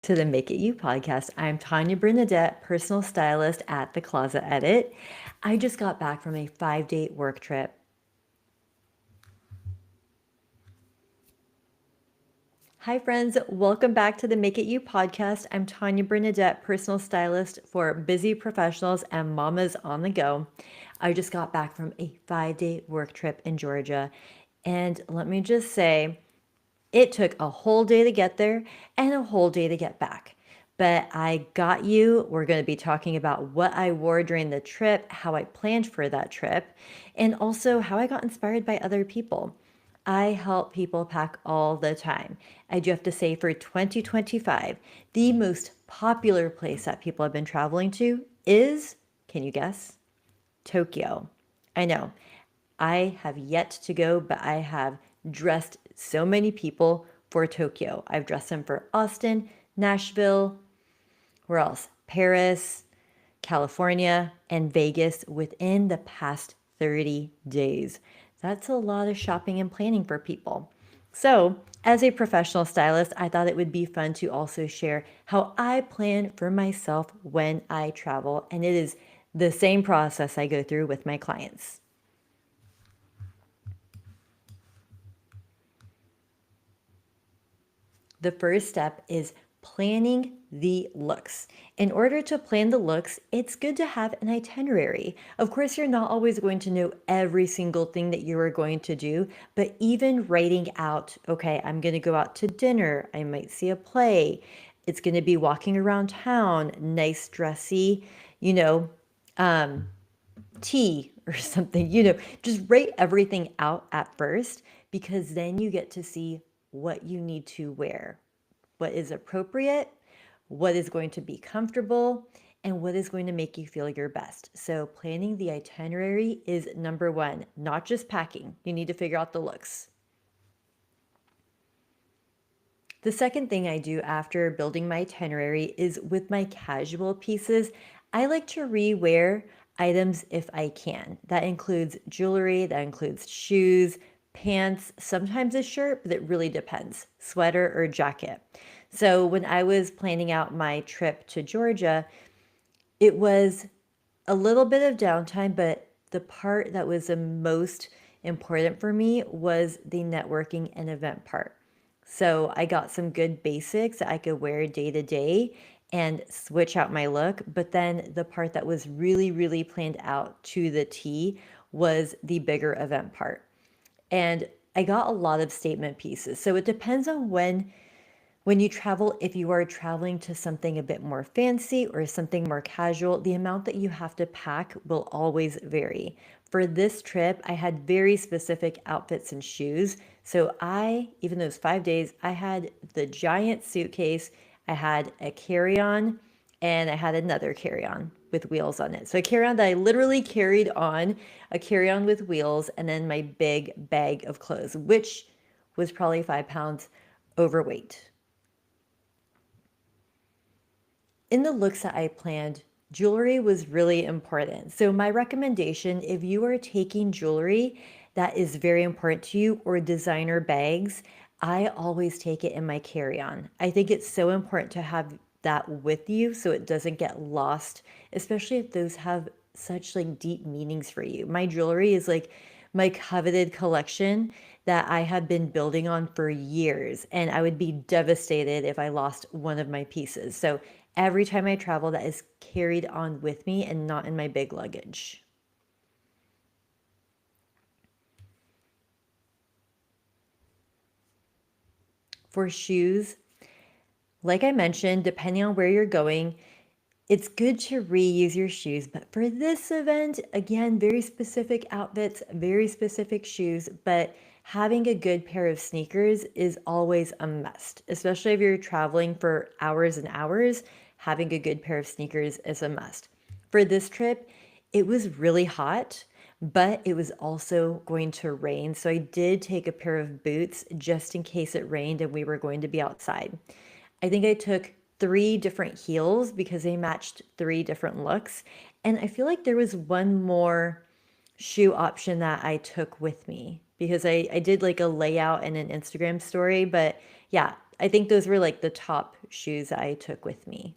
To the Make It You podcast. I'm Tanya Bernadette, personal stylist at The Closet Edit. I just got back from a 5-day work trip. Hi, friends. Welcome back to the Make It You podcast. I'm Tanya Bernadette, personal stylist for busy professionals and mamas on the go. I just got back from a 5-day work trip in Georgia. And let me just say, it took a whole day to get there and a whole day to get back. But I got you. We're going to be talking about what I wore during the trip, how I planned for that trip, and also how I got inspired by other people. I help people pack all the time. I do have to say, for 2025, the most popular place that people have been traveling to is, can you guess? Tokyo. I know. I have yet to go, but I have dressed so many people for Tokyo. I've dressed them for Austin, Nashville, where else? Paris, California, and Vegas within the past 30 days. That's a lot of shopping and planning for people. So, as a professional stylist, I thought it would be fun to also share how I plan for myself when I travel, and it is the same process I go through with my clients. The first step is planning the looks. In order to plan the looks, it's good to have an itinerary. Of course, you're not always going to know every single thing that you are going to do, but even writing out, okay, I'm going to go out to dinner, I might see a play, it's going to be walking around town, nice, dressy, you know, tea or something, just write everything out at first because then you get to see what you need to wear, what is appropriate, what is going to be comfortable, and what is going to make you feel your best. So, planning the itinerary is number one, not just packing. You need to figure out the looks. The second thing I do after building my itinerary is with my casual pieces, I like to rewear items if I can. That includes jewelry, that includes shoes, pants, sometimes a shirt, but it really depends, sweater or jacket. So when I was planning out my trip to Georgia, it was a little bit of downtime, but the part that was the most important for me was the networking and event part. So I got some good basics that I could wear day to day and switch out my look. But then the part that was really, really planned out to the T was the bigger event part. And I got a lot of statement pieces. So it depends on when you travel, if you are traveling to something a bit more fancy or something more casual, the amount that you have to pack will always vary. For this trip, I had very specific outfits and shoes. So even those 5 days, I had the giant suitcase, I had a carry-on, and I had another carry-on with wheels on it. So a carry-on that I literally carried on, a carry-on with wheels, and then my big bag of clothes, which was probably 5 pounds overweight. In the looks that I planned, jewelry was really important. So, my recommendation, if you are taking jewelry that is very important to you or designer bags, I always take it in my carry on. I think it's so important to have that with you so it doesn't get lost, especially if those have such like deep meanings for you. My jewelry is like my coveted collection that I have been building on for years, and I would be devastated if I lost one of my pieces. So every time I travel, that is carried on with me and not in my big luggage. For shoes, like I mentioned, depending on where you're going, it's good to reuse your shoes. But for this event, again, very specific outfits, very specific shoes, but having a good pair of sneakers is always a must, especially if you're traveling for hours and hours. Having a good pair of sneakers is a must. For this trip, it was really hot, but it was also going to rain. So I did take a pair of boots just in case it rained and we were going to be outside. I think I took 3 different heels because they matched 3 different looks. And I feel like there was one more shoe option that I took with me because I did like a layout and an Instagram story. But yeah, I think those were like the top shoes I took with me.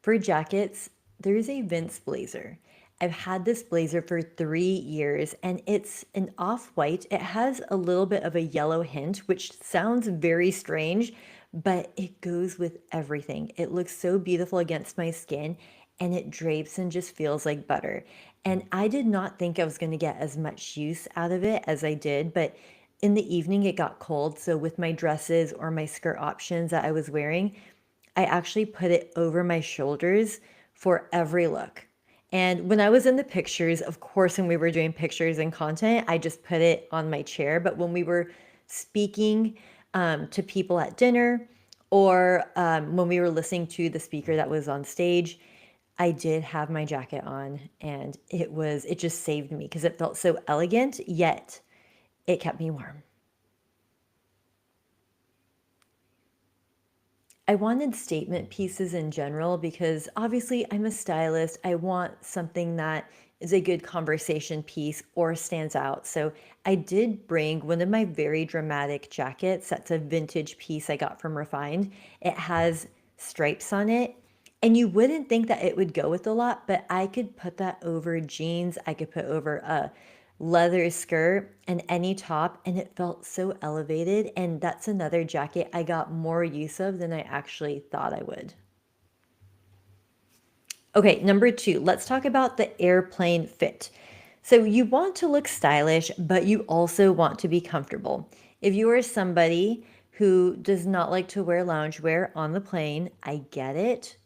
For jackets, there's a Vince blazer. I've had this blazer for 3 years and it's an off-white. It has a little bit of a yellow hint, which sounds very strange, but it goes with everything. It looks so beautiful against my skin and it drapes and just feels like butter. And I did not think I was going to get as much use out of it as I did, but in the evening it got cold. So with my dresses or my skirt options that I was wearing, I actually put it over my shoulders for every look. And when I was in the pictures, of course, when we were doing pictures and content, I just put it on my chair. But when we were speaking to people at dinner or when we were listening to the speaker that was on stage, I did have my jacket on and it just saved me because it felt so elegant, yet it kept me warm. I wanted statement pieces in general because obviously I'm a stylist. I want something that is a good conversation piece or stands out. So I did bring one of my very dramatic jackets. That's a vintage piece I got from Refined. It has stripes on it. And you wouldn't think that it would go with a lot, but I could put that over jeans. I could put over a leather skirt and any top, and it felt so elevated. And that's another jacket I got more use of than I actually thought I would. Okay, number two, let's talk about the airplane fit. So you want to look stylish, but you also want to be comfortable. If you are somebody who does not like to wear loungewear on the plane, I get it.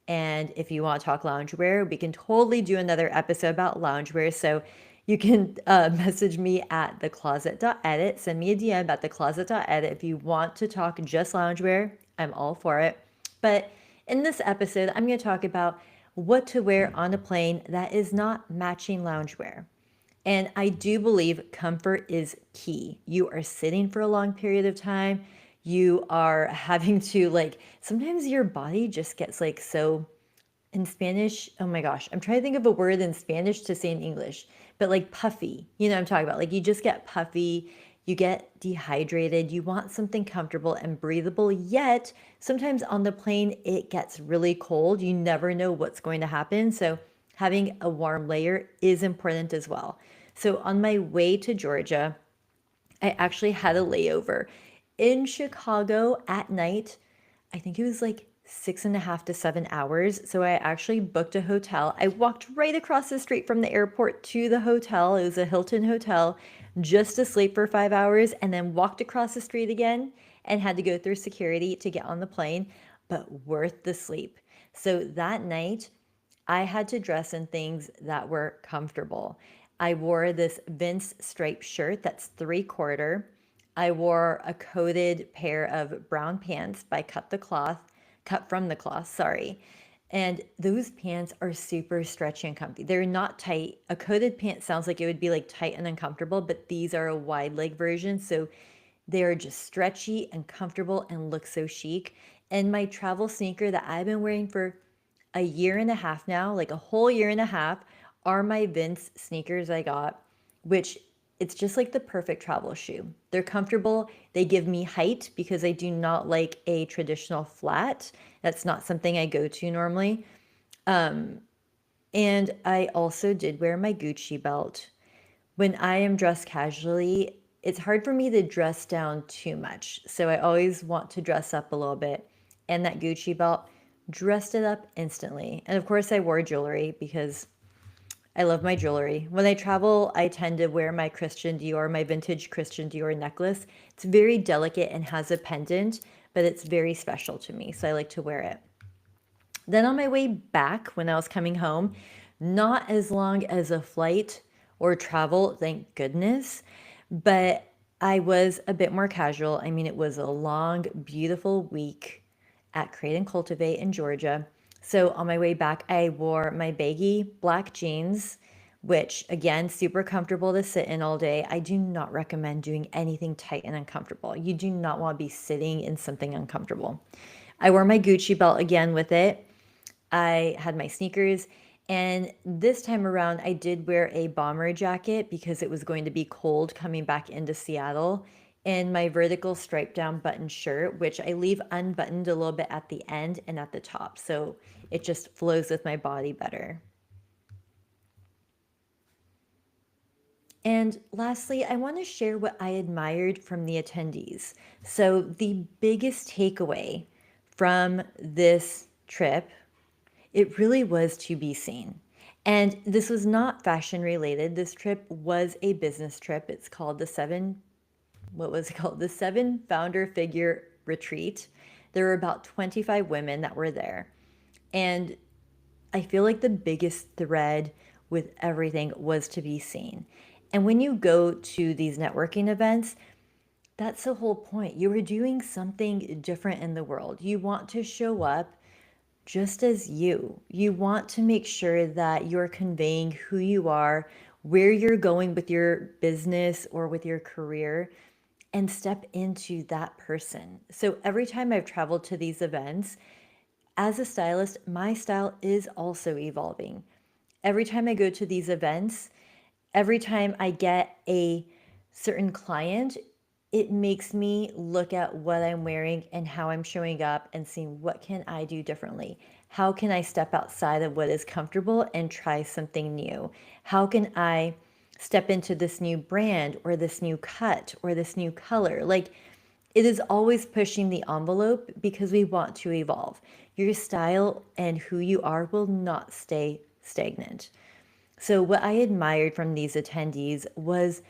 And if you want to talk loungewear, we can totally do another episode about loungewear. So you can message me at thecloset.edit, send me a DM at thecloset.edit if you want to talk just loungewear. I'm all for it. But in this episode, I'm going to talk about what to wear on a plane that is not matching loungewear. And I do believe comfort is key. You are sitting for a long period of time. You are having to like, sometimes your body just gets like so in Spanish. Oh my gosh, I'm trying to think of a word in Spanish to say in English, but like puffy. You know what I'm talking about? Like you just get puffy, you get dehydrated, you want something comfortable and breathable, yet sometimes on the plane it gets really cold. You never know what's going to happen. So having a warm layer is important as well. So on my way to Georgia, I actually had a layover in Chicago at night. I think it was like 6.5 to 7 hours. So I actually booked a hotel. I walked right across the street from the airport to the hotel. It was a Hilton hotel, just to sleep for 5 hours, and then walked across the street again and had to go through security to get on the plane, but worth the sleep. So that night, I had to dress in things that were comfortable. I wore this Vince striped shirt that's 3/4. I wore a coated pair of brown pants by Cut from the Cloth, sorry. And those pants are super stretchy and comfy. They're not tight. A coated pant sounds like it would be like tight and uncomfortable, but these are a wide leg version. So they are just stretchy and comfortable and look so chic. And my travel sneaker that I've been wearing for a year and a half now, like a whole year and a half, are my Vince sneakers I got, which it's just like the perfect travel shoe. They're comfortable. They give me height because I do not like a traditional flat. That's not something I go to normally. And I also did wear my Gucci belt. When I am dressed casually, it's hard for me to dress down too much. So I always want to dress up a little bit. And that Gucci belt dressed it up instantly. And of course, I wore jewelry because I love my jewelry. When I travel, I tend to wear my Christian Dior, my vintage Christian Dior necklace. It's very delicate and has a pendant, but it's very special to me. So I like to wear it. Then on my way back, when I was coming home, not as long as a flight or travel, thank goodness, but I was a bit more casual. I mean, it was a long, beautiful week at Create and Cultivate in Georgia. So on my way back, I wore my baggy black jeans, which again, super comfortable to sit in all day. I do not recommend doing anything tight and uncomfortable. You do not want to be sitting in something uncomfortable. I wore my Gucci belt again with it. I had my sneakers And this time around, I did wear a bomber jacket because it was going to be cold coming back into Seattle, and my vertical stripe down button shirt, which I leave unbuttoned a little bit at the end and at the top. So it just flows with my body better. And lastly, I want to share what I admired from the attendees. So the biggest takeaway from this trip, it really was to be seen. And this was not fashion related. This trip was a business trip. It's called the what was it called? The Seven Founder Figure Retreat. There were about 25 women that were there. And I feel like the biggest thread with everything was to be seen. And when you go to these networking events, that's the whole point. You are doing something different in the world. You want to show up just as you. You want to make sure that you're conveying who you are, where you're going with your business or with your career, and step into that person. So every time I've traveled to these events, as a stylist, my style is also evolving. Every time I go to these events, every time I get a certain client, it makes me look at what I'm wearing and how I'm showing up and seeing what can I do differently. How can I step outside of what is comfortable and try something new? How can I step into this new brand or this new cut or this new color? Like, it is always pushing the envelope because we want to evolve. Your style and who you are will not stay stagnant. So, what I admired from these attendees was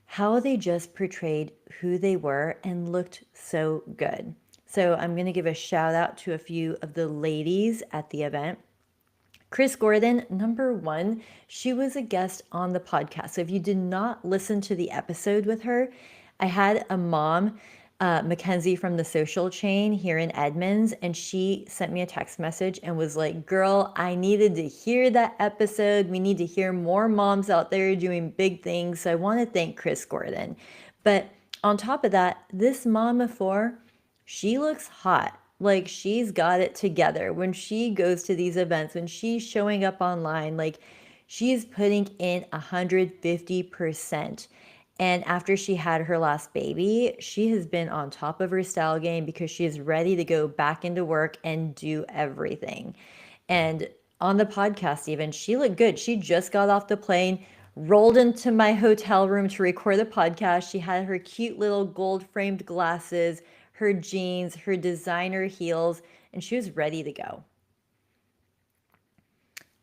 how they just portrayed who they were and looked so good. So, I'm going to give a shout out to a few of the ladies at the event. Chris Gordon, number one, she was a guest on the podcast. So, if you did not listen to the episode with her, I had a mom, Mackenzie from the Social Chain here in Edmonds, and she sent me a text message and was like, "Girl, I needed to hear that episode. We need to hear more moms out there doing big things." So I want to thank Chris Gordon. But on top of that, this mom of four, she looks hot. Like, she's got it together. When she goes to these events, when she's showing up online, like, she's putting in 150%. And after she had her last baby, she has been on top of her style game because she is ready to go back into work and do everything. And on the podcast, even, she looked good. She just got off the plane, rolled into my hotel room to record the podcast. She had her cute little gold framed glasses, her jeans, her designer heels, and she was ready to go.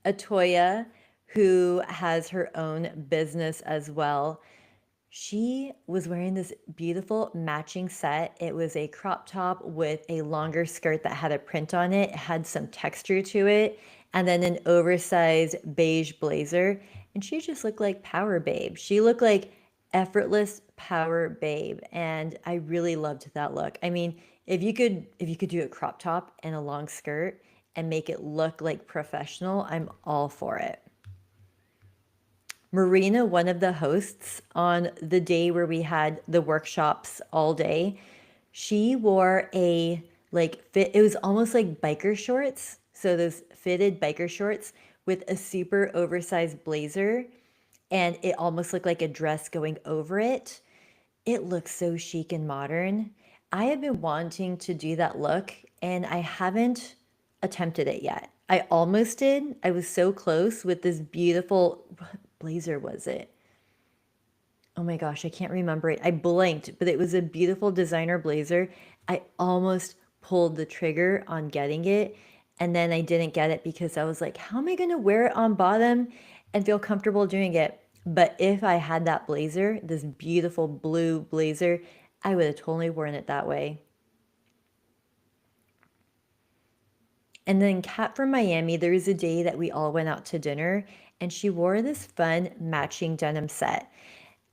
Atoya, who has her own business as well, she was wearing this beautiful matching set. It was a crop top with a longer skirt that had a print on it. It had some texture to it, and then an oversized beige blazer. And she just looked like Power Babe. She looked like effortless Power Babe, and I really loved that look. I mean, if you could do a crop top and a long skirt and make it look like professional, I'm all for it. Marina, one of the hosts on the day where we had the workshops all day, she wore a like fit, it was almost like biker shorts. So those fitted biker shorts with a super oversized blazer, and it almost looked like a dress going over it. It looks so chic and modern. I have been wanting to do that look and I haven't attempted it yet. I almost did. I was so close with this beautiful, what blazer was it? Oh my gosh, I can't remember it. I blanked, but it was a beautiful designer blazer. I almost pulled the trigger on getting it, and then I didn't get it because I was like, how am I going to wear it on bottom and feel comfortable doing it? But if I had that blazer, this beautiful blue blazer, I would have totally worn it that way. And then Kat from Miami, there was a day that we all went out to dinner and she wore this fun matching denim set.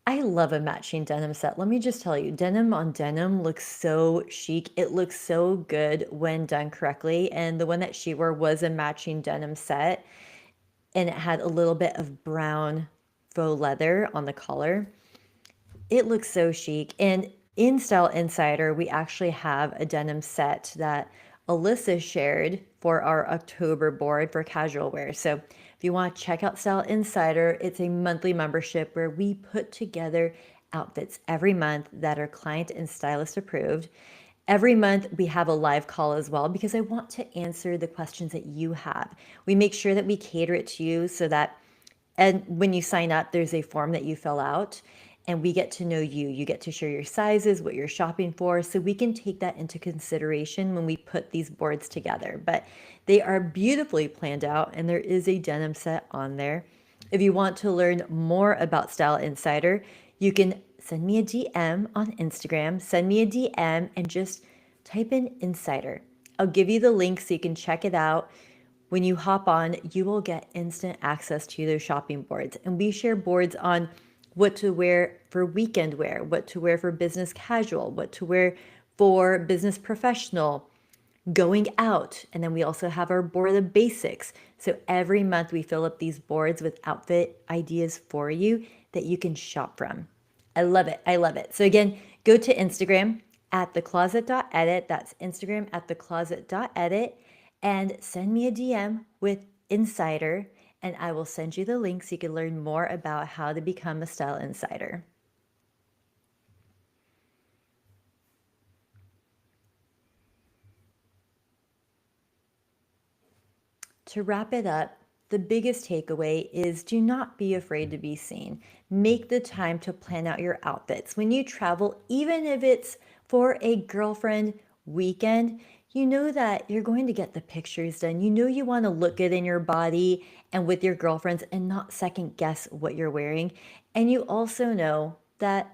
I love a matching denim set. Let me just tell you, denim on denim looks so chic. It looks so good when done correctly. And the one that she wore was a matching denim set, and it had a little bit of brown faux leather on the collar. It looks so chic. And in Style Insider, we actually have a denim set that Alyssa shared for our October board for casual wear. So If you want to check out Style Insider, it's a monthly membership where we put together outfits every month that are client and stylist approved. Every month, we have a live call as well because I want to answer the questions that you have. We make sure that we cater it to you so that, and when you sign up, there's a form that you fill out and we get to know you. You get to share your sizes, what you're shopping for, so we can take that into consideration when we put these boards together. But they are beautifully planned out and there is a denim set on there. If you want to learn more about Style Insider, you can send me a DM on Instagram, send me a DM and just type in Insider. I'll give you the link so you can check it out. When you hop on, you will get instant access to those shopping boards. And we share boards on what to wear for weekend wear, what to wear for business casual, what to wear for business professional, going out. And then we also have our board of basics. So every month we fill up these boards with outfit ideas for you that you can shop from. I love it. I love it. So again, go to Instagram at thecloset.edit. That's Instagram at thecloset.edit and send me a DM with Insider and I will send you the link so you can learn more about how to become a Style Insider. To wrap it up, the biggest takeaway is do not be afraid to be seen. Make the time to plan out your outfits. When you travel, even if it's for a girlfriend weekend, you know that you're going to get the pictures done. You know you want to look good in your body and with your girlfriends and not second guess what you're wearing. And you also know that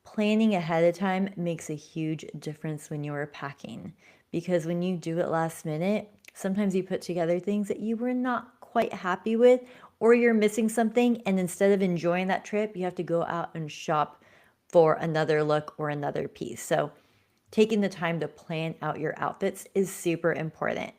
planning ahead of time makes a huge difference when you're packing because when you do it last minute, sometimes you put together things that you were not quite happy with or you're missing something and instead of enjoying that trip, you have to go out and shop for another look or another piece. So taking the time to plan out your outfits is super important.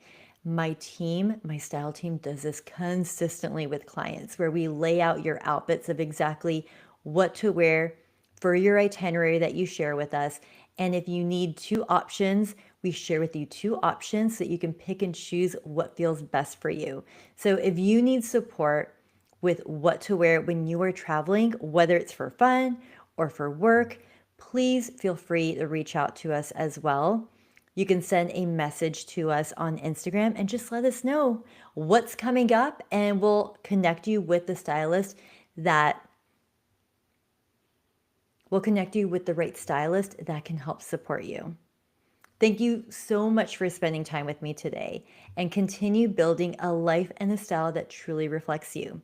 My team, my style team does this consistently with clients where we lay out your outfits of exactly what to wear for your itinerary that you share with us. And if you need two options, we share with you two options so that you can pick and choose what feels best for you. So if you need support with what to wear when you are traveling, whether it's for fun or for work, please feel free to reach out to us as well. You can send a message to us on Instagram and just let us know what's coming up and we'll connect you with the stylist that will connect you with the right stylist that can help support you. Thank you so much for spending time with me today and continue building a life and a style that truly reflects you.